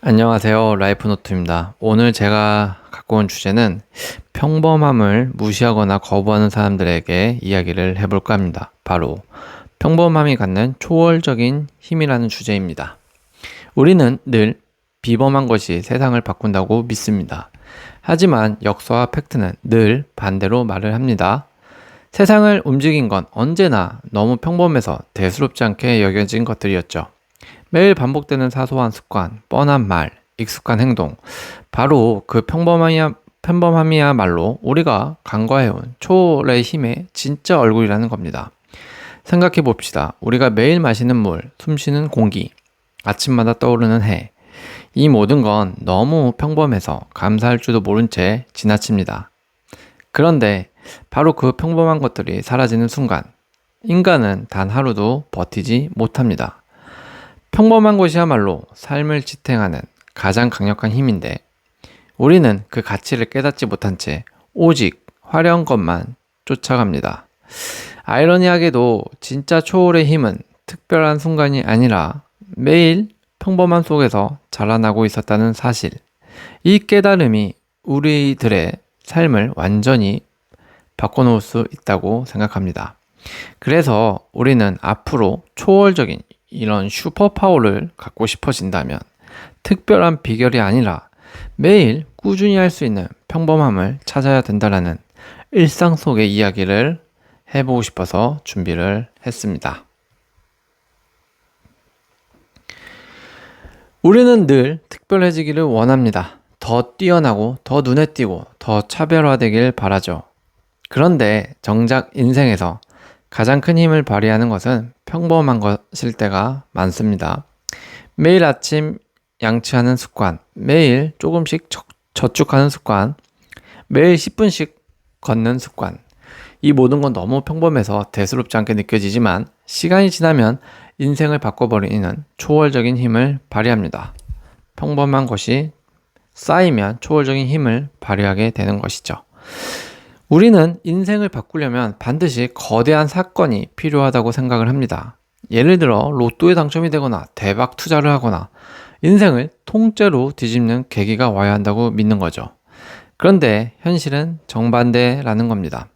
안녕하세요. 라이프노트입니다. 오늘 제가 갖고 온 주제는 평범함을 무시하거나 거부하는 사람들에게 이야기를 해볼까 합니다. 바로 평범함이 갖는 초월적인 힘이라는 주제입니다. 우리는 늘 비범한 것이 세상을 바꾼다고 믿습니다. 하지만 역사와 팩트는 늘 반대로 말을 합니다. 세상을 움직인 건 언제나 너무 평범해서 대수롭지 않게 여겨진 것들이었죠. 매일 반복되는 사소한 습관, 뻔한 말, 익숙한 행동. 바로 그 평범함이야말로 우리가 간과해온 초월의 힘의 진짜 얼굴이라는 겁니다. 생각해 봅시다. 우리가 매일 마시는 물, 숨쉬는 공기, 아침마다 떠오르는 해. 이 모든 건 너무 평범해서 감사할 줄도 모른 채 지나칩니다. 그런데 바로 그 평범한 것들이 사라지는 순간, 인간은 단 하루도 버티지 못합니다. 평범한 것이야말로 삶을 지탱하는 가장 강력한 힘인데 우리는 그 가치를 깨닫지 못한 채 오직 화려한 것만 쫓아갑니다. 아이러니하게도 진짜 초월의 힘은 특별한 순간이 아니라 매일 평범한 속에서 자라나고 있었다는 사실. 이 깨달음이 우리들의 삶을 완전히 바꿔놓을 수 있다고 생각합니다. 그래서 우리는 앞으로 초월적인 이런 슈퍼파워를 갖고 싶어진다면 특별한 비결이 아니라 매일 꾸준히 할 수 있는 평범함을 찾아야 된다라는 일상 속의 이야기를 해보고 싶어서 준비를 했습니다. 우리는 늘 특별해지기를 원합니다. 더 뛰어나고 더 눈에 띄고 더 차별화되길 바라죠. 그런데 정작 인생에서 가장 큰 힘을 발휘하는 것은 평범한 것일 때가 많습니다. 매일 아침 양치하는 습관, 매일 조금씩 저축하는 습관, 매일 10분씩 걷는 습관. 이 모든 건 너무 평범해서 대수롭지 않게 느껴지지만 시간이 지나면 인생을 바꿔버리는 초월적인 힘을 발휘합니다. 평범한 것이 쌓이면 초월적인 힘을 발휘하게 되는 것이죠. 우리는 인생을 바꾸려면 반드시 거대한 사건이 필요하다고 생각을 합니다. 예를 들어 로또에 당첨이 되거나 대박 투자를 하거나 인생을 통째로 뒤집는 계기가 와야 한다고 믿는 거죠. 그런데 현실은 정반대라는 겁니다.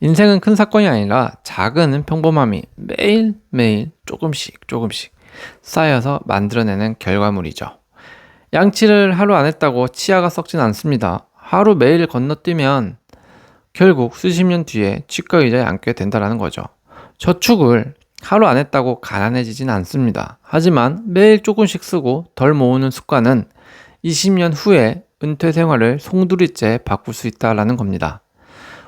인생은 큰 사건이 아니라 작은 평범함이 매일매일 조금씩 쌓여서 만들어내는 결과물이죠. 양치를 하루 안 했다고 치아가 썩진 않습니다. 하루 매일 건너뛰면 결국 수십 년 뒤에 치과 의자에 앉게 된다는 거죠. 저축을 하루 안 했다고 가난해지진 않습니다. 하지만 매일 조금씩 쓰고 덜 모으는 습관은 20년 후에 은퇴 생활을 송두리째 바꿀 수 있다는 겁니다.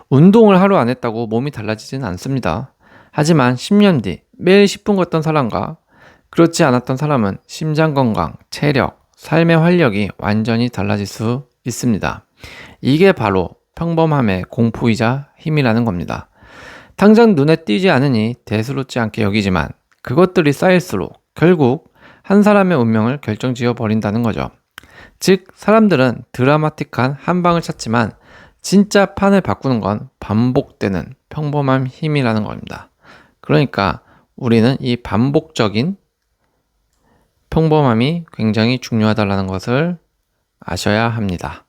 운동을 하루 안 했다고 몸이 달라지진 않습니다. 하지만 10년 뒤 매일 10분 걷던 사람과 그렇지 않았던 사람은 심장 건강, 체력, 삶의 활력이 완전히 달라질 수 있습니다. 이게 바로 평범함의 공포이자 힘이라는 겁니다. 당장 눈에 띄지 않으니 대수롭지 않게 여기지만 그것들이 쌓일수록 결국 한 사람의 운명을 결정지어 버린다는 거죠. 즉 사람들은 드라마틱한 한 방을 찾지만 진짜 판을 바꾸는 건 반복되는 평범한 힘이라는 겁니다. 그러니까 우리는 이 반복적인 평범함이 굉장히 중요하다는 것을 아셔야 합니다.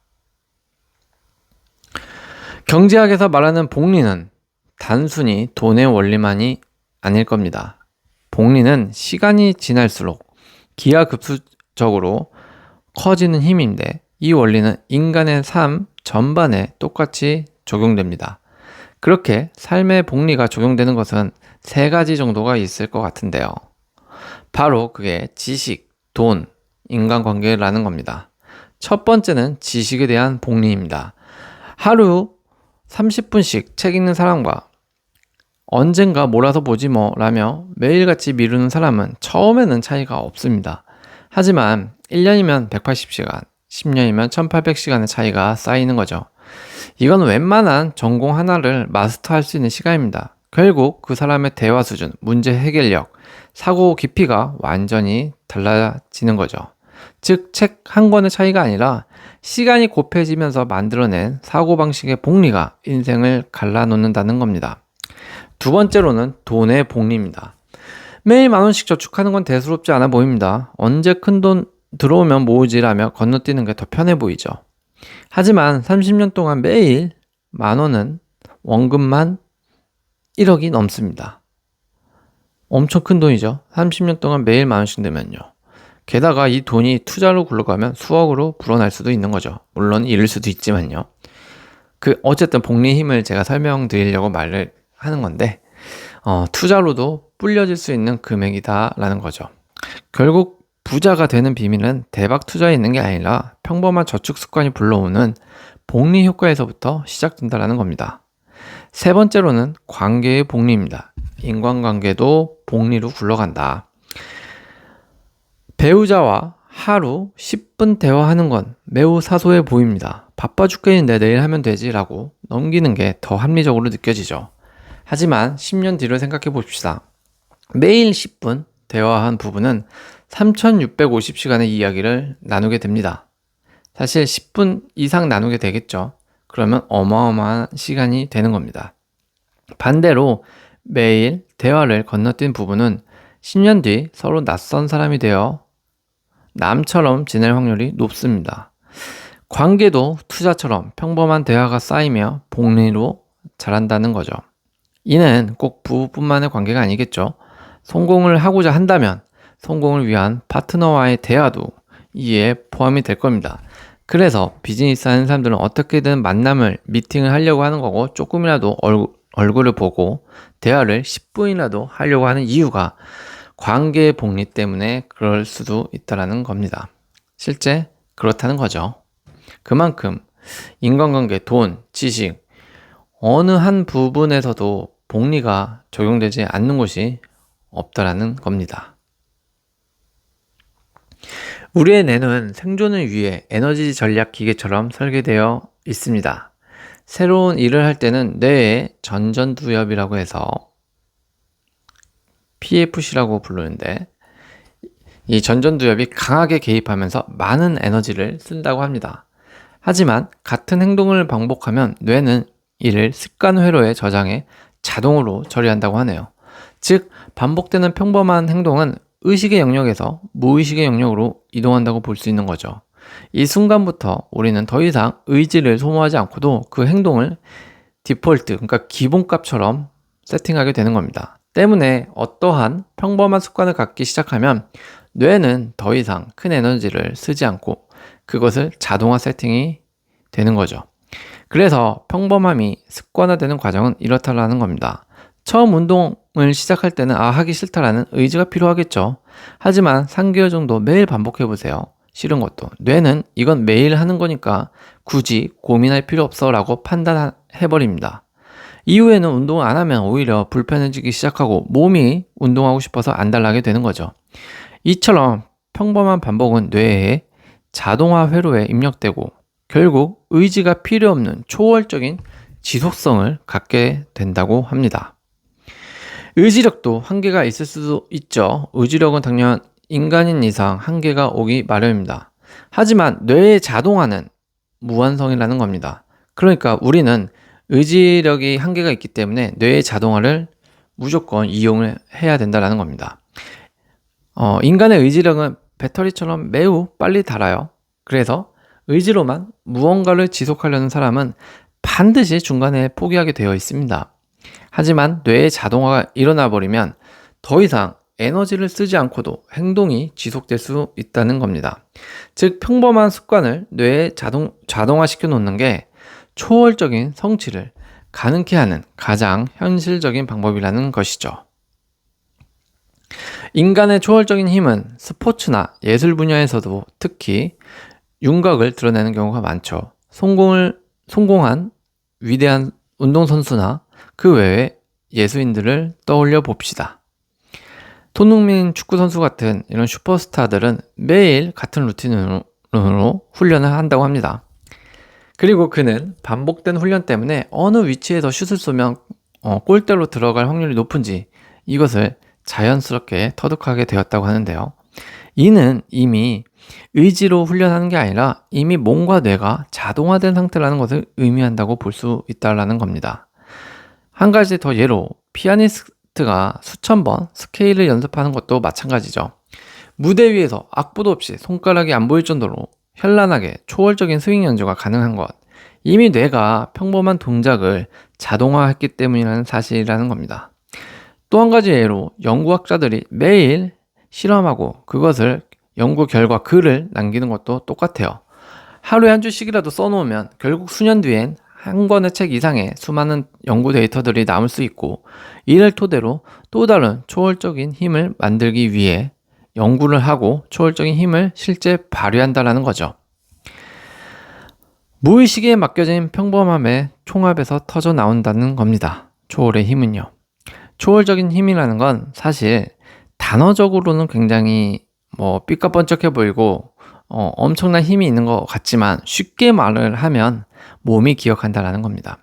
경제학에서 말하는 복리는 단순히 돈의 원리만이 아닐 겁니다. 복리는 시간이 지날수록 기하급수적으로 커지는 힘인데 이 원리는 인간의 삶 전반에 똑같이 적용됩니다. 그렇게 삶의 복리가 적용되는 것은 세 가지 정도가 있을 것 같은데요. 바로 그게 지식, 돈, 인간관계라는 겁니다. 첫 번째는 지식에 대한 복리입니다. 하루 30분씩 책 읽는 사람과 언젠가 몰아서 보지 뭐 라며 매일같이 미루는 사람은 처음에는 차이가 없습니다. 하지만 1년이면 180시간, 10년이면 1800시간의 차이가 쌓이는 거죠. 이건 웬만한 전공 하나를 마스터할 수 있는 시간입니다. 결국 그 사람의 대화 수준, 문제 해결력, 사고 깊이가 완전히 달라지는 거죠. 즉, 책 한 권의 차이가 아니라 시간이 곱해지면서 만들어낸 사고방식의 복리가 인생을 갈라놓는다는 겁니다. 두 번째로는 돈의 복리입니다. 매일 10,000원씩 저축하는 건 대수롭지 않아 보입니다. 언제 큰 돈 들어오면 모으지라며 건너뛰는 게 더 편해 보이죠. 하지만 30년 동안 매일 10,000원은 원금만 1억이 넘습니다. 엄청 큰 돈이죠. 30년 동안 매일 10,000원씩 내면요. 게다가 이 돈이 투자로 굴러가면 수억으로 불어날 수도 있는 거죠. 물론 잃을 수도 있지만요. 어쨌든 복리 힘을 제가 설명드리려고 말을 하는 건데, 투자로도 불려질 수 있는 금액이다라는 거죠. 결국 부자가 되는 비밀은 대박 투자에 있는 게 아니라 평범한 저축 습관이 불러오는 복리 효과에서부터 시작된다라는 겁니다. 세 번째로는 관계의 복리입니다. 인간관계도 복리로 굴러간다. 배우자와 하루 10분 대화하는 건 매우 사소해 보입니다. 바빠 죽겠는데 내일 하면 되지 라고 넘기는 게 더 합리적으로 느껴지죠. 하지만 10년 뒤를 생각해 봅시다. 매일 10분 대화한 부부는 3,650시간의 이야기를 나누게 됩니다. 사실 10분 이상 나누게 되겠죠. 그러면 어마어마한 시간이 되는 겁니다. 반대로 매일 대화를 건너뛴 부부는 10년 뒤 서로 낯선 사람이 되어 남처럼 지낼 확률이 높습니다. 관계도 투자처럼 평범한 대화가 쌓이며 복리로 자란다는 거죠. 이는 꼭 부부뿐만의 관계가 아니겠죠. 성공을 하고자 한다면 성공을 위한 파트너와의 대화도 이에 포함이 될 겁니다. 그래서 비즈니스 하는 사람들은 어떻게든 미팅을 하려고 하는 거고, 조금이라도 얼굴을 보고 대화를 10분이라도 하려고 하는 이유가 관계의 복리 때문에 그럴 수도 있다는 겁니다. 실제 그렇다는 거죠. 그만큼 인간관계, 돈, 지식, 어느 한 부분에서도 복리가 적용되지 않는 곳이 없다라는 겁니다. 우리의 뇌는 생존을 위해 에너지 전략 기계처럼 설계되어 있습니다. 새로운 일을 할 때는 뇌의 전전두엽이라고 해서 PFC라고 부르는데, 이 전전두엽이 강하게 개입하면서 많은 에너지를 쓴다고 합니다. 하지만 같은 행동을 반복하면 뇌는 이를 습관 회로에 저장해 자동으로 처리한다고 하네요. 즉, 반복되는 평범한 행동은 의식의 영역에서 무의식의 영역으로 이동한다고 볼 수 있는 거죠. 이 순간부터 우리는 더 이상 의지를 소모하지 않고도 그 행동을 디폴트, 그러니까 기본값처럼 세팅하게 되는 겁니다. 때문에 어떠한 평범한 습관을 갖기 시작하면 뇌는 더 이상 큰 에너지를 쓰지 않고 그것을 자동화 세팅이 되는 거죠. 그래서 평범함이 습관화되는 과정은 이렇다라는 겁니다. 처음 운동을 시작할 때는 하기 싫다라는 의지가 필요하겠죠. 하지만 3개월 정도 매일 반복해보세요. 싫은 것도. 뇌는 이건 매일 하는 거니까 굳이 고민할 필요 없어 라고 판단해버립니다. 이후에는 운동을 안 하면 오히려 불편해지기 시작하고 몸이 운동하고 싶어서 안달나게 되는 거죠. 이처럼 평범한 반복은 뇌의 자동화 회로에 입력되고 결국 의지가 필요 없는 초월적인 지속성을 갖게 된다고 합니다. 의지력도 한계가 있을 수도 있죠. 의지력은 당연 인간인 이상 한계가 오기 마련입니다. 하지만 뇌의 자동화는 무한성이라는 겁니다. 그러니까 우리는 의지력이 한계가 있기 때문에 뇌의 자동화를 무조건 이용을 해야 된다는 겁니다. 인간의 의지력은 배터리처럼 매우 빨리 닳아요. 그래서 의지로만 무언가를 지속하려는 사람은 반드시 중간에 포기하게 되어 있습니다. 하지만 뇌의 자동화가 일어나 버리면 더 이상 에너지를 쓰지 않고도 행동이 지속될 수 있다는 겁니다. 즉, 평범한 습관을 뇌에 자동화시켜 놓는 게 초월적인 성취를 가능케 하는 가장 현실적인 방법이라는 것이죠. 인간의 초월적인 힘은 스포츠나 예술 분야에서도 특히 윤곽을 드러내는 경우가 많죠. 성공한 위대한 운동선수나 그 외의 예수인들을 떠올려 봅시다. 손흥민 축구선수 같은 이런 슈퍼스타들은 매일 같은 루틴으로 훈련을 한다고 합니다. 그리고 그는 반복된 훈련 때문에 어느 위치에서 슛을 쏘면 골대로 들어갈 확률이 높은지 이것을 자연스럽게 터득하게 되었다고 하는데요. 이는 이미 의지로 훈련하는 게 아니라 이미 몸과 뇌가 자동화된 상태라는 것을 의미한다고 볼 수 있다는 겁니다. 한 가지 더 예로 피아니스트가 수천 번 스케일을 연습하는 것도 마찬가지죠. 무대 위에서 악보도 없이 손가락이 안 보일 정도로 현란하게 초월적인 스윙 연주가 가능한 것. 이미 뇌가 평범한 동작을 자동화했기 때문이라는 사실이라는 겁니다. 또 한 가지 예로 연구학자들이 매일 실험하고 그것을 연구 결과 글을 남기는 것도 똑같아요. 하루에 한 줄씩이라도 써놓으면 결국 수년 뒤엔 한 권의 책 이상의 수많은 연구 데이터들이 남을 수 있고, 이를 토대로 또 다른 초월적인 힘을 만들기 위해 연구를 하고 초월적인 힘을 실제 발휘한다는 거죠. 무의식에 맡겨진 평범함의 총합에서 터져 나온다는 겁니다. 초월의 힘은요. 초월적인 힘이라는 건 사실 단어적으로는 굉장히 삐까번쩍해 보이고 엄청난 힘이 있는 것 같지만, 쉽게 말을 하면 몸이 기억한다라는 겁니다.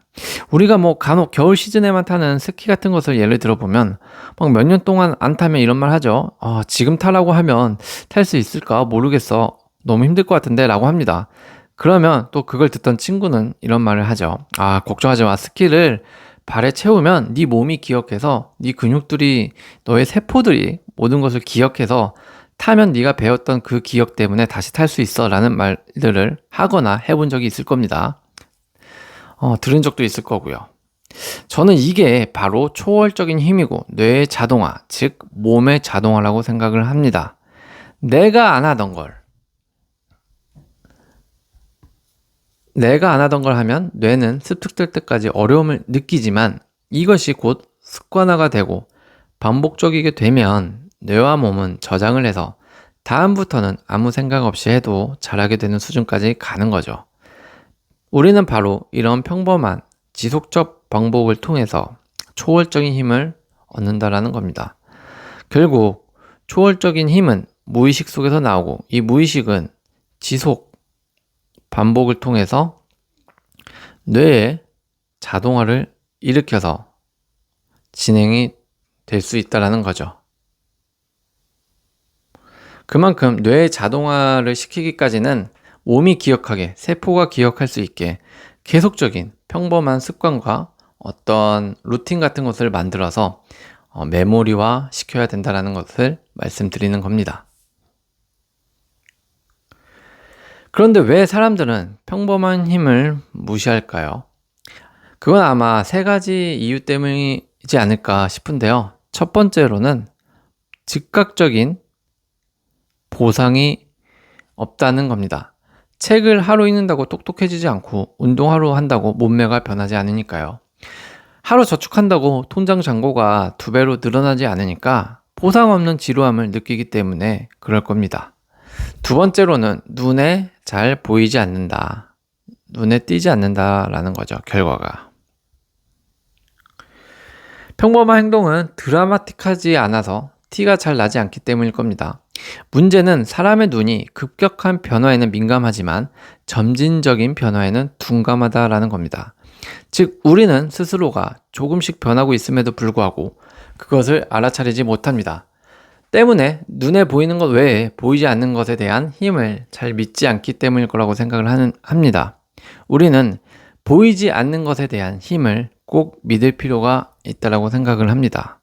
우리가 간혹 겨울 시즌에만 타는 스키 같은 것을 예를 들어보면 막 몇 년 동안 안 타면 이런 말 하죠. 지금 타라고 하면 탈 수 있을까 모르겠어, 너무 힘들 것 같은데 라고 합니다. 그러면 또 그걸 듣던 친구는 이런 말을 하죠. 걱정하지 마, 스키를 발에 채우면 네 몸이 기억해서, 네 근육들이, 너의 세포들이 모든 것을 기억해서 타면 네가 배웠던 그 기억 때문에 다시 탈 수 있어 라는 말들을 하거나 해본 적이 있을 겁니다. 들은 적도 있을 거고요. 저는 이게 바로 초월적인 힘이고 뇌의 자동화, 즉 몸의 자동화라고 생각을 합니다. 내가 안 하던 걸 하면 뇌는 습득될 때까지 어려움을 느끼지만, 이것이 곧 습관화가 되고 반복적이게 되면 뇌와 몸은 저장을 해서 다음부터는 아무 생각 없이 해도 잘하게 되는 수준까지 가는 거죠. 우리는 바로 이런 평범한 지속적 방법을 통해서 초월적인 힘을 얻는다라는 겁니다. 결국 초월적인 힘은 무의식 속에서 나오고, 이 무의식은 지속, 반복을 통해서 뇌의 자동화를 일으켜서 진행이 될 수 있다는 거죠. 그만큼 뇌의 자동화를 시키기까지는 몸이 기억하게, 세포가 기억할 수 있게 계속적인 평범한 습관과 어떤 루틴 같은 것을 만들어서 메모리화 시켜야 된다는 것을 말씀드리는 겁니다. 그런데 왜 사람들은 평범한 힘을 무시할까요? 그건 아마 세 가지 이유 때문이지 않을까 싶은데요. 첫 번째로는 즉각적인 보상이 없다는 겁니다. 책을 하루 읽는다고 똑똑해지지 않고, 운동 하루 한다고 몸매가 변하지 않으니까요. 하루 저축한다고 통장 잔고가 2배로 늘어나지 않으니까 보상 없는 지루함을 느끼기 때문에 그럴 겁니다. 두 번째로는 눈에 잘 보이지 않는다, 눈에 띄지 않는다라는 거죠. 결과가. 평범한 행동은 드라마틱하지 않아서 티가 잘 나지 않기 때문일 겁니다. 문제는 사람의 눈이 급격한 변화에는 민감하지만 점진적인 변화에는 둔감하다라는 겁니다. 즉, 우리는 스스로가 조금씩 변하고 있음에도 불구하고 그것을 알아차리지 못합니다. 때문에 눈에 보이는 것 외에 보이지 않는 것에 대한 힘을 잘 믿지 않기 때문일 거라고 생각을 합니다. 우리는 보이지 않는 것에 대한 힘을 꼭 믿을 필요가 있다고 생각을 합니다.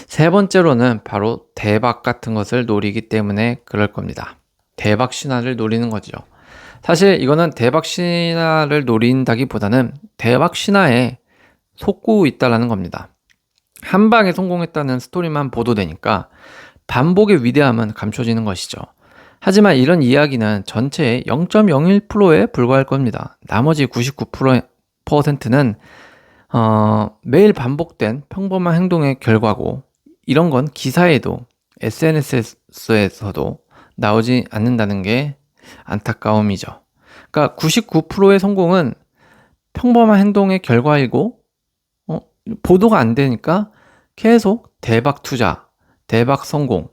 세 번째로는 바로 대박 같은 것을 노리기 때문에 그럴 겁니다. 대박 신화를 노리는 거죠. 사실 이거는 대박 신화를 노린다기보다는 대박 신화에 속고 있다는 겁니다. 한 방에 성공했다는 스토리만 보도되니까 반복의 위대함은 감춰지는 것이죠. 하지만 이런 이야기는 전체의 0.01%에 불과할 겁니다. 나머지 99%는 매일 반복된 평범한 행동의 결과고, 이런 건 기사에도 SNS에서도 나오지 않는다는 게 안타까움이죠. 그러니까 99%의 성공은 평범한 행동의 결과이고, 보도가 안 되니까 계속 대박 투자, 대박 성공,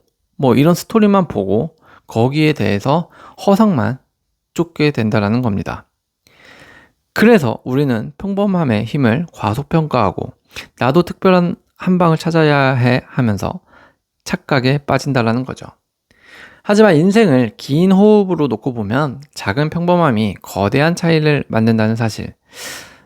이런 스토리만 보고 거기에 대해서 허상만 쫓게 된다는 겁니다. 그래서 우리는 평범함의 힘을 과소평가하고 나도 특별한 한 방을 찾아야 해 하면서 착각에 빠진다는 거죠. 하지만 인생을 긴 호흡으로 놓고 보면 작은 평범함이 거대한 차이를 만든다는 사실,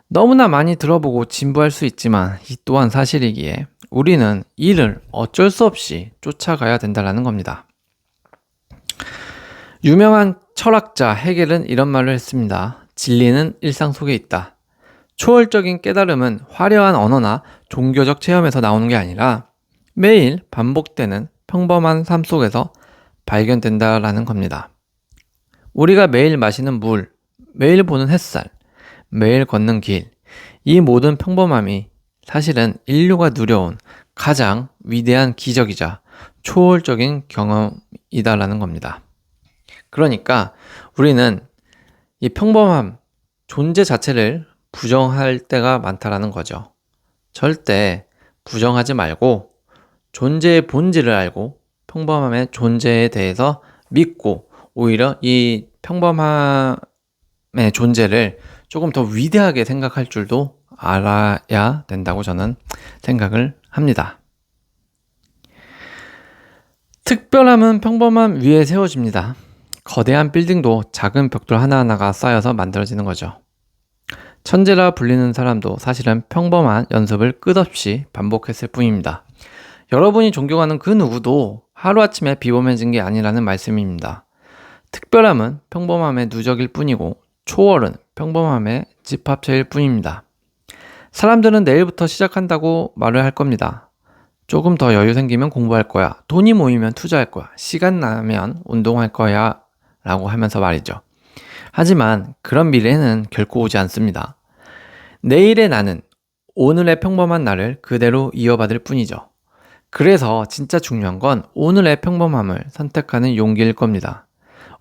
너무나 많이 들어보고 진부할 수 있지만 이 또한 사실이기에 우리는 이를 어쩔 수 없이 쫓아가야 된다는 겁니다. 유명한 철학자 헤겔은 이런 말을 했습니다. 진리는 일상 속에 있다. 초월적인 깨달음은 화려한 언어나 종교적 체험에서 나오는 게 아니라 매일 반복되는 평범한 삶 속에서 발견된다라는 겁니다. 우리가 매일 마시는 물, 매일 보는 햇살, 매일 걷는 길, 이 모든 평범함이 사실은 인류가 누려온 가장 위대한 기적이자 초월적인 경험이다라는 겁니다. 그러니까 우리는 이 평범함, 존재 자체를 부정할 때가 많다라는 거죠. 절대 부정하지 말고 존재의 본질을 알고 평범함의 존재에 대해서 믿고 오히려 이 평범함의 존재를 조금 더 위대하게 생각할 줄도 알아야 된다고 저는 생각을 합니다. 특별함은 평범함 위에 세워집니다. 거대한 빌딩도 작은 벽돌 하나하나가 쌓여서 만들어지는 거죠. 천재라 불리는 사람도 사실은 평범한 연습을 끝없이 반복했을 뿐입니다. 여러분이 존경하는 그 누구도 하루아침에 비범해진 게 아니라는 말씀입니다. 특별함은 평범함의 누적일 뿐이고 초월은 평범함의 집합체일 뿐입니다. 사람들은 내일부터 시작한다고 말을 할 겁니다. 조금 더 여유 생기면 공부할 거야. 돈이 모이면 투자할 거야. 시간 나면 운동할 거야. 라고 하면서 말이죠. 하지만 그런 미래는 결코 오지 않습니다. 내일의 나는 오늘의 평범한 나를 그대로 이어받을 뿐이죠. 그래서 진짜 중요한 건 오늘의 평범함을 선택하는 용기일 겁니다.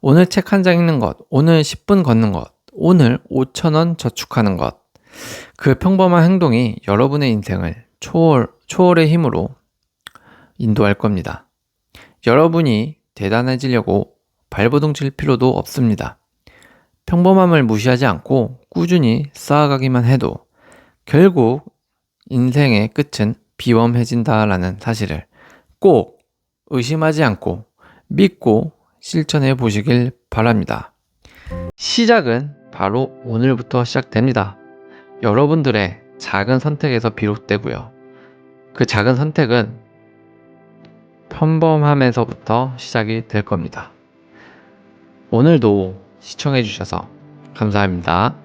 오늘 책 한 장 읽는 것, 오늘 10분 걷는 것, 오늘 5,000원 저축하는 것. 그 평범한 행동이 여러분의 인생을 초월의 힘으로 인도할 겁니다. 여러분이 대단해지려고 발버둥 칠 필요도 없습니다. 평범함을 무시하지 않고 꾸준히 쌓아가기만 해도 결국 인생의 끝은 비범해진다라는 사실을 꼭 의심하지 않고 믿고 실천해 보시길 바랍니다. 시작은 바로 오늘부터 시작됩니다. 여러분들의 작은 선택에서 비롯되고요. 그 작은 선택은 평범함에서부터 시작이 될 겁니다. 오늘도 시청해 주셔서 감사합니다.